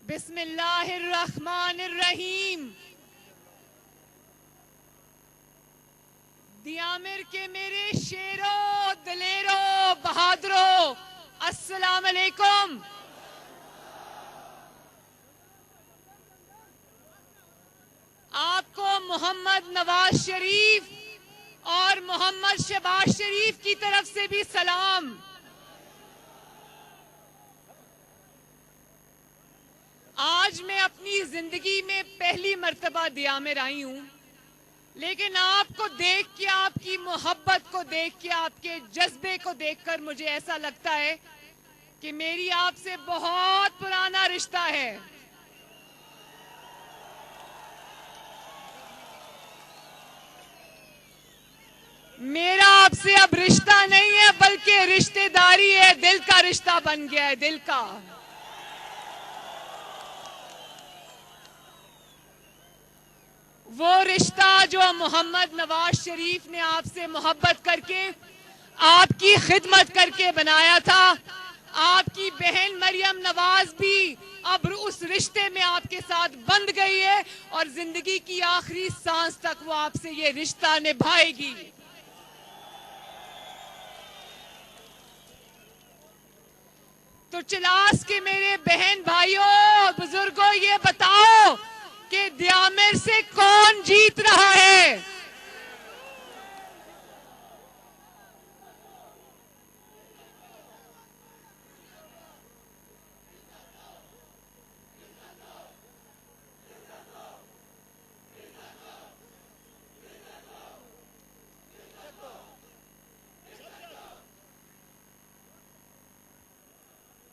बिस्मिल्लाहिर्रहमानिर्रहीम। दियामिर के मेरे शेरों, दलेरों, बहादुरों, अस्सलाम अलैकुम। आपको मोहम्मद नवाज शरीफ और मोहम्मद शहबाज शरीफ की तरफ से भी सलाम। आज मैं अपनी जिंदगी में पहली मर्तबा दियामिर आई हूं, लेकिन आपको देख के, आपकी मोहब्बत को देख के, आपके जज्बे को देखकर मुझे ऐसा लगता है कि मेरी आपसे बहुत पुराना रिश्ता है। मेरा आपसे अब रिश्ता नहीं है, बल्कि रिश्तेदारी है। दिल का रिश्ता बन गया है, दिल का। वो रिश्ता जो मोहम्मद नवाज शरीफ ने आपसे मोहब्बत करके, आपकी खिदमत करके बनाया था। आपकी बहन मरियम नवाज भी अब उस रिश्ते में आपके साथ बंध गई है और जिंदगी की आखिरी सांस तक वो आपसे ये रिश्ता निभाएगी। तो चिलास के मेरे बहन भाइयों, बुजुर्गों, ये बताओ कि दियामिर से कौन जीत रहा है?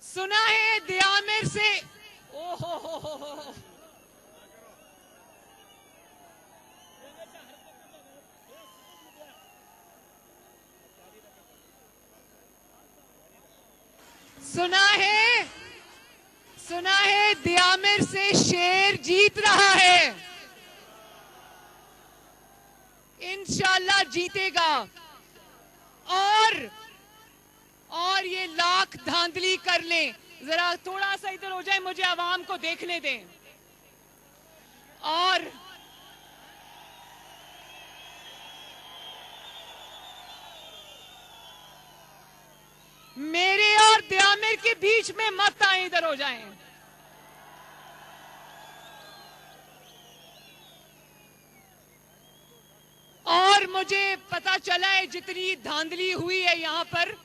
सुना है दियामिर से, ओहो, सुना है दियामिर से शेर जीत रहा है। इंशाल्लाह जीतेगा। और ये लाख धांधली कर लें, जरा थोड़ा सा इधर हो जाए, मुझे आवाम को देखने दें। और मेरे और दियामिर के बीच में मत आए, इधर हो जाएं। और मुझे पता चला है जितनी धांधली हुई है यहां पर,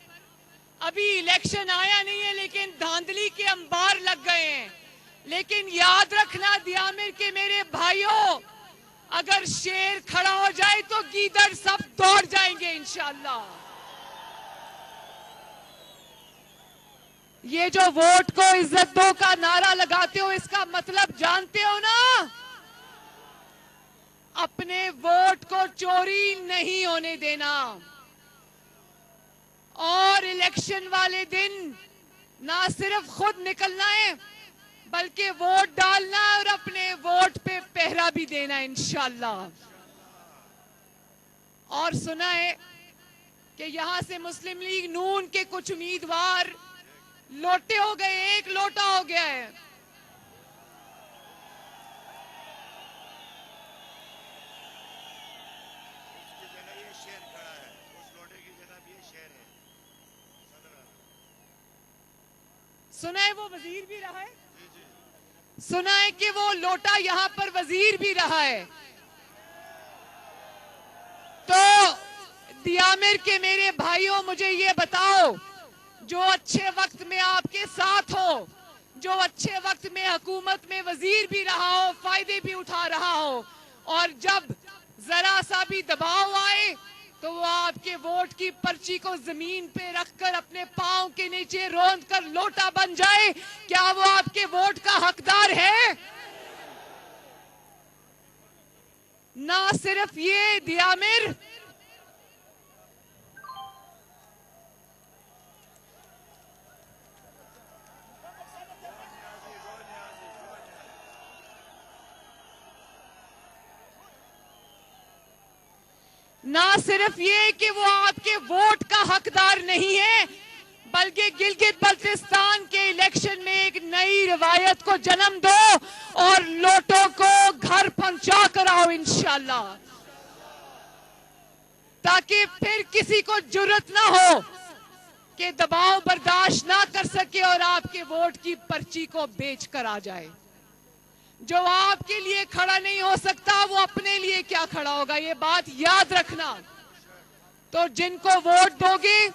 अभी इलेक्शन आया नहीं है, लेकिन धांधली के अंबार लग गए हैं। लेकिन याद रखना दियामिर के मेरे भाइयों, अगर शेर खड़ा हो जाए तो गीदड़ सब दौड़ जाएंगे इंशाल्लाह। ये जो वोट को इज्जत दो का नारा लगाते हो, इसका मतलब जानते हो ना? अपने वोट को चोरी नहीं होने देना। और इलेक्शन वाले दिन ना सिर्फ खुद निकलना है, बल्कि वोट डालना और अपने वोट पे पहरा भी देना इंशाल्लाह। और सुना है कि यहां से मुस्लिम लीग नून के कुछ उम्मीदवार लोटे हो गए, एक लोटा हो गया है। सुना है वो वजीर भी रहा है, सुना है कि वो लोटा यहां पर वजीर भी रहा है। तो दियामिर के मेरे भाइयों, मुझे ये बताओ, जो अच्छे वक्त में आपके साथ हो, जो अच्छे वक्त में हुकूमत में वजीर भी रहा हो, फायदे भी उठा रहा हो, और जब जरा सा भी दबाव आए तो वो आपके वोट की पर्ची को जमीन पे रखकर अपने पांव के नीचे रोंद कर लोटा बन जाए, क्या वो आपके वोट का हकदार है? ना सिर्फ ये दियामिर, ना सिर्फ ये कि वो आपके वोट का हकदार नहीं है, बल्कि बल्कि गिलगित बल्तिस्तान के इलेक्शन में एक नई रिवायत को जन्म दो और लोटों को घर पहुंचा कर आओ इंशाल्लाह, ताकि फिर किसी को जुर्रत ना हो कि दबाव बर्दाश्त ना कर सके और आपके वोट की पर्ची को बेच कर आ जाए। जो आपके लिए खड़ा नहीं हो सकता वो अपने लिए क्या खड़ा होगा, ये बात याद रखना। तो जिनको वोट दोगे,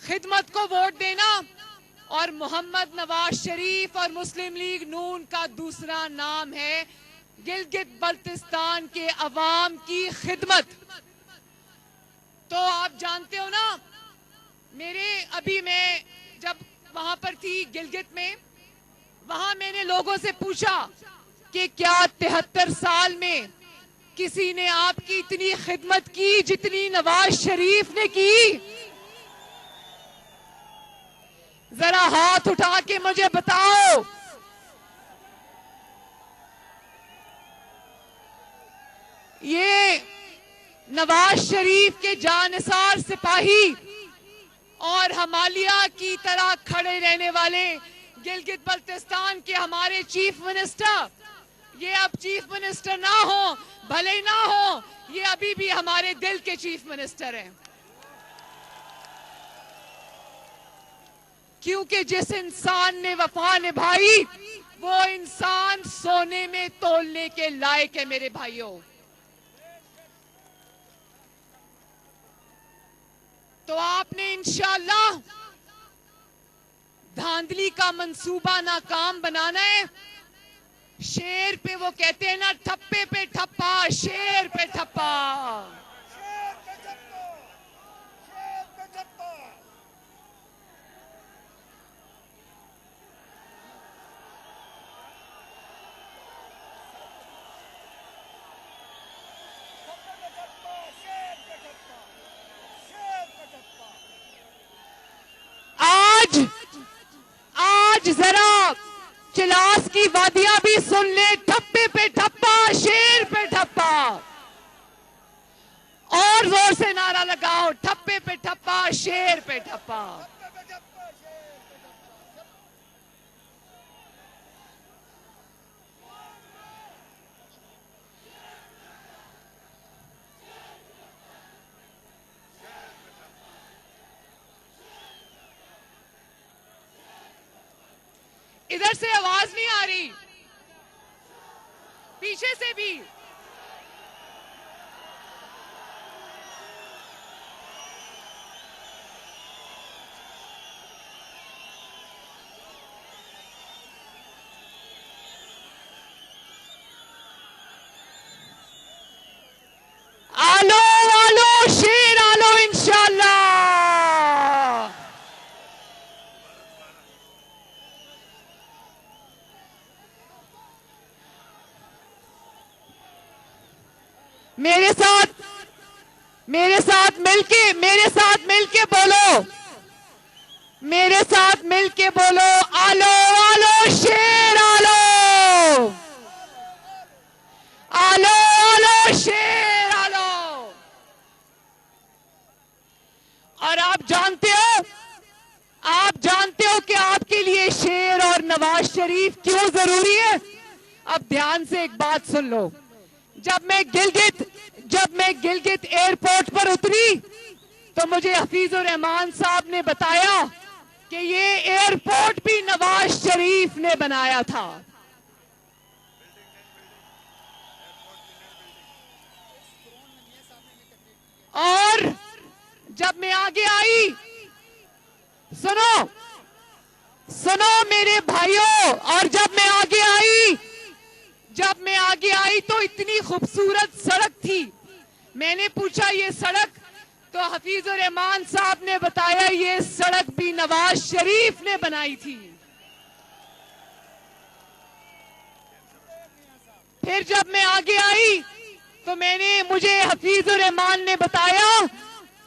खिदमत को वोट देना, और मोहम्मद नवाज शरीफ और मुस्लिम लीग नून का दूसरा नाम है गिलगित बल्तिस्तान के अवाम की खिदमत। तो आप जानते हो ना, अभी मैं जब वहां पर थी गिलगित में, वहां मैंने लोगों से पूछा कि क्या 73 साल में किसी ने आपकी इतनी खिदमत की जितनी नवाज शरीफ ने की? जरा हाथ उठा के मुझे बताओ। ये नवाज शरीफ के जानिसार सिपाही और हमालिया की तरह खड़े रहने वाले गिलगित बल्तिस्तान के हमारे चीफ मिनिस्टर, ये अब चीफ मिनिस्टर ना हो, भले ना हो, ये अभी भी हमारे दिल के चीफ मिनिस्टर हैं। क्योंकि जिस इंसान ने वफा निभाई वो इंसान सोने में तोलने के लायक है मेरे भाइयों। तो आपने इंशाअल्लाह धांधली का मंसूबा नाकाम बनाना है। शेर पे वो कहते हैं ना, ठप्पे पे ठप्पा, शेर पे ठप्पा। आज जरा चिलास की वादियां भी सुन ले, ठप्पे पे ठप्पा, शेर पे ठप्पा। और जोर से नारा लगाओ, ठप्पे पे ठप्पा, शेर पे ठप्पा। इधर से आवाज नहीं आ रही, पीछे से भी। आलो आलो शेर आलो इंशाल्लाह। मेरे साथ मिलके बोलो, आलो आलो शेर आलो, आलो आलो शेर आलो। और आप जानते हो कि आपके लिए शेर और नवाज शरीफ क्यों जरूरी है? अब ध्यान से एक बात सुन लो। जब मैं गिलगित एयरपोर्ट पर उतरी तो मुझे हफीजुर रहमान साहब ने बताया कि ये एयरपोर्ट भी नवाज शरीफ ने बनाया था। और जब मैं आगे आई, सुनो मेरे भाइयों, और जब मैं आगे आई तो इतनी खूबसूरत सड़क थी। मैंने पूछा ये सड़क, तो हफीजुर रहमान साहब ने बताया ये सड़क भी नवाज शरीफ ने बनाई थी। फिर जब मैं आगे आई तो मुझे हफीजुर रहमान ने बताया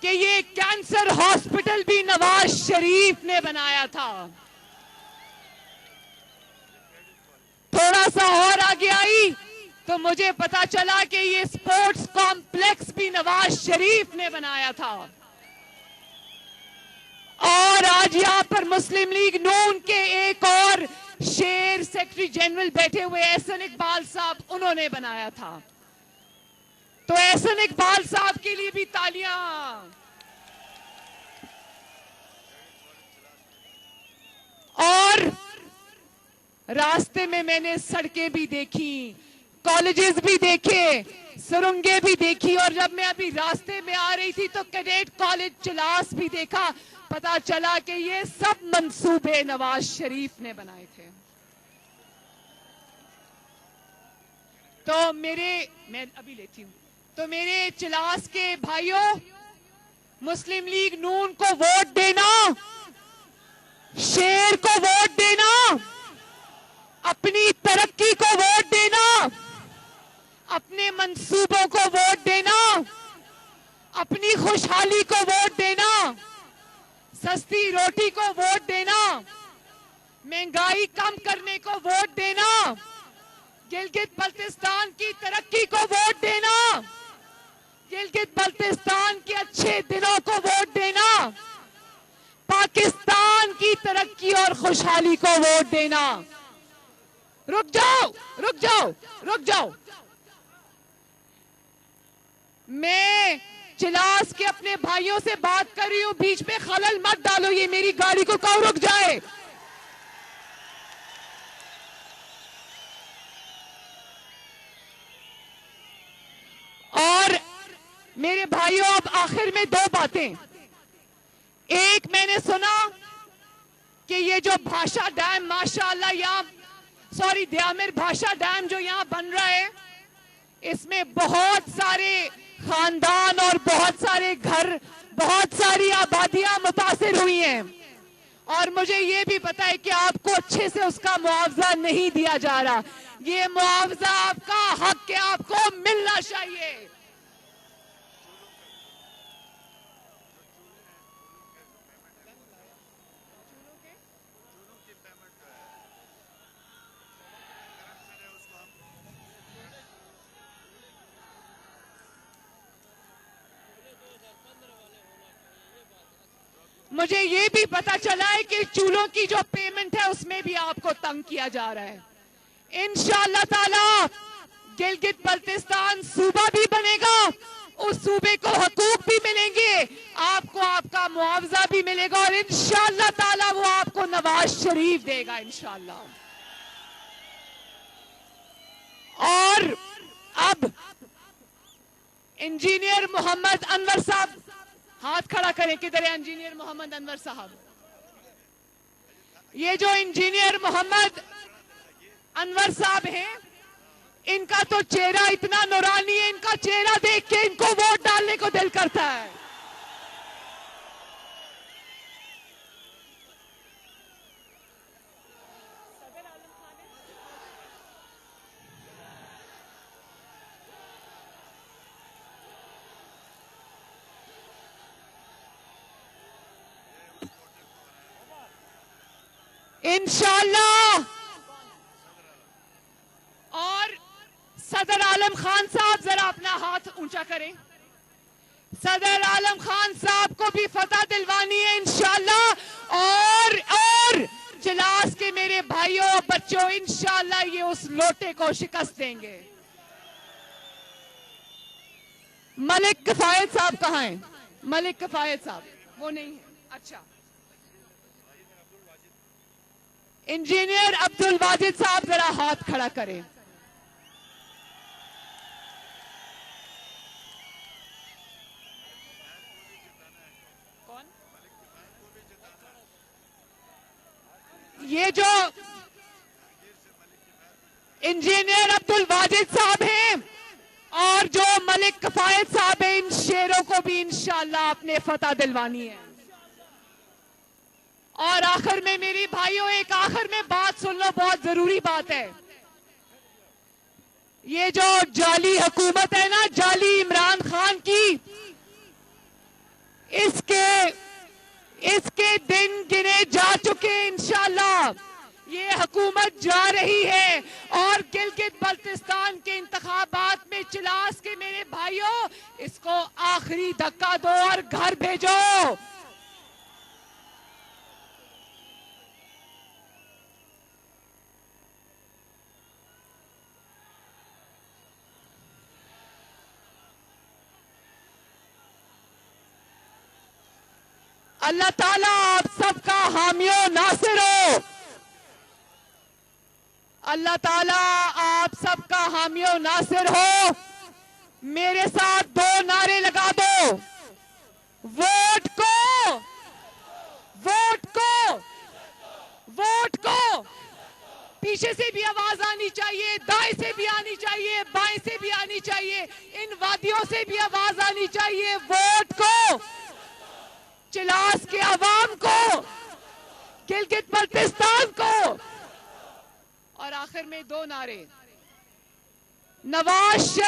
कि ये कैंसर हॉस्पिटल भी नवाज शरीफ ने बनाया था। थोड़ा सा और आगे आई तो मुझे पता चला कि ये स्पोर्ट्स कॉम्प्लेक्स भी नवाज शरीफ ने बनाया था। और मुस्लिम लीग नून के एक और शेर सेक्रेटरी जनरल बैठे हुए एहसन इकबाल साहब, उन्होंने बनाया था। तो एहसन इकबाल साहब के लिए भी तालियां। और रास्ते में मैंने सड़कें भी देखी, कॉलेजेस भी देखे, सुरंगें भी देखी, और जब मैं अभी रास्ते में आ रही थी तो कैडेट कॉलेज चिलास भी देखा। पता चला कि ये सब मंसूबे नवाज शरीफ ने बनाए थे। तो मैं अभी लेती हूं। तो मेरे चिलास के भाइयों, मुस्लिम लीग नून को वोट देना, शेर को वोट देना, अपनी तरक्की को वोट देना, अपने मंसूबों को वोट देना, अपनी खुशहाली को वोट देना, सस्ती रोटी को वोट देना, महंगाई कम करने को वोट देना, गिलगित बल्तिस्तान की तरक्की को वोट देना, गिलगित बल्तिस्तान के अच्छे दिनों को वोट देना, पाकिस्तान की तरक्की और खुशहाली को वोट देना। रुक जाओ, रुक जाओ, रुक जाओ। मैं चिलास के अपने भाइयों से बात कर रही हूं, बीच में खलल मत डालो। ये मेरी गाड़ी को कहो रुक जाए। और मेरे भाइयों, अब आखिर में दो बातें। एक, मैंने सुना कि ये जो भाषा डैम माशाअल्लाह यहाँ, सॉरी दयामिर भाषा डैम जो यहाँ बन रहा है, इसमें बहुत सारे खानदान और बहुत सारे घर, बहुत सारी आबादियां मुतासिर हुई हैं। और मुझे ये भी पता है कि आपको अच्छे से उसका मुआवजा नहीं दिया जा रहा। ये मुआवजा आपका हक है, आपको मिलना चाहिए। मुझे ये भी पता चला है कि चूल्हों की जो पेमेंट है उसमें भी आपको तंग किया जा रहा है। इंशाअल्लाह ताला गिलगित बल्तिस्तान सूबा भी बनेगा, उस सूबे को हकूक भी मिलेंगे, आपको आपका मुआवजा भी मिलेगा, और इंशाअल्लाह ताला वो आपको नवाज शरीफ देगा इंशाअल्लाह। और अब इंजीनियर मोहम्मद अनवर साहब, हाथ खड़ा करें। किधर है इंजीनियर मोहम्मद अनवर साहब? ये जो इंजीनियर मोहम्मद अनवर साहब हैं, इनका तो चेहरा इतना नूरानी है, इनका चेहरा देख के इनको वोट डालने को दिल करता है। इंशाअल्लाह। और सदर आलम खान साहब, जरा अपना हाथ ऊंचा करें। सदर आलम खान साहब को भी फतह दिलवानी है इंशाअल्लाह। और चिलास के मेरे भाइयों और बच्चों, इंशाअल्लाह ये उस लोटे को शिकस्त देंगे। मलिक किफायत साहब कहाँ हैं? मलिक किफायत साहब वो नहीं है। अच्छा, इंजीनियर अब्दुल वाजिद साहब जरा हाथ खड़ा करें। कौन? ये जो इंजीनियर अब्दुल वाजिद साहब हैं और जो मलिक किफायत साहब हैं, इन शेरों को भी इंशाअल्लाह अपने फतह दिलवानी है। और आखिर में मेरी भाइयों, एक आखिर में बात सुन लो, बहुत जरूरी बात है। ये जो जाली हुकूमत है ना, जाली इमरान खान की, इसके दिन गिने जा चुके। इंशाअल्लाह ये हुकूमत जा रही है और गिलगित बल्तिस्तान के इंतखाबात में चिलास के मेरे भाइयों, इसको आखिरी धक्का दो और घर भेजो। अल्लाह ताला आप सबका हामियो नासिर हो। अल्लाह ताला आप सबका हामियो नासिर हो। मेरे साथ 2 नारे लगा दो। वोट को, वोट को, वोट को। पीछे से भी आवाज आनी चाहिए, दाएं से भी आनी चाहिए, बाएं से भी आनी चाहिए, इन वादियों से भी आवाज आनी चाहिए। वोट को, चिलास के अवाम को, गिलगित बल्तिस्तान को। और आखिर में 2 नारे। नवाज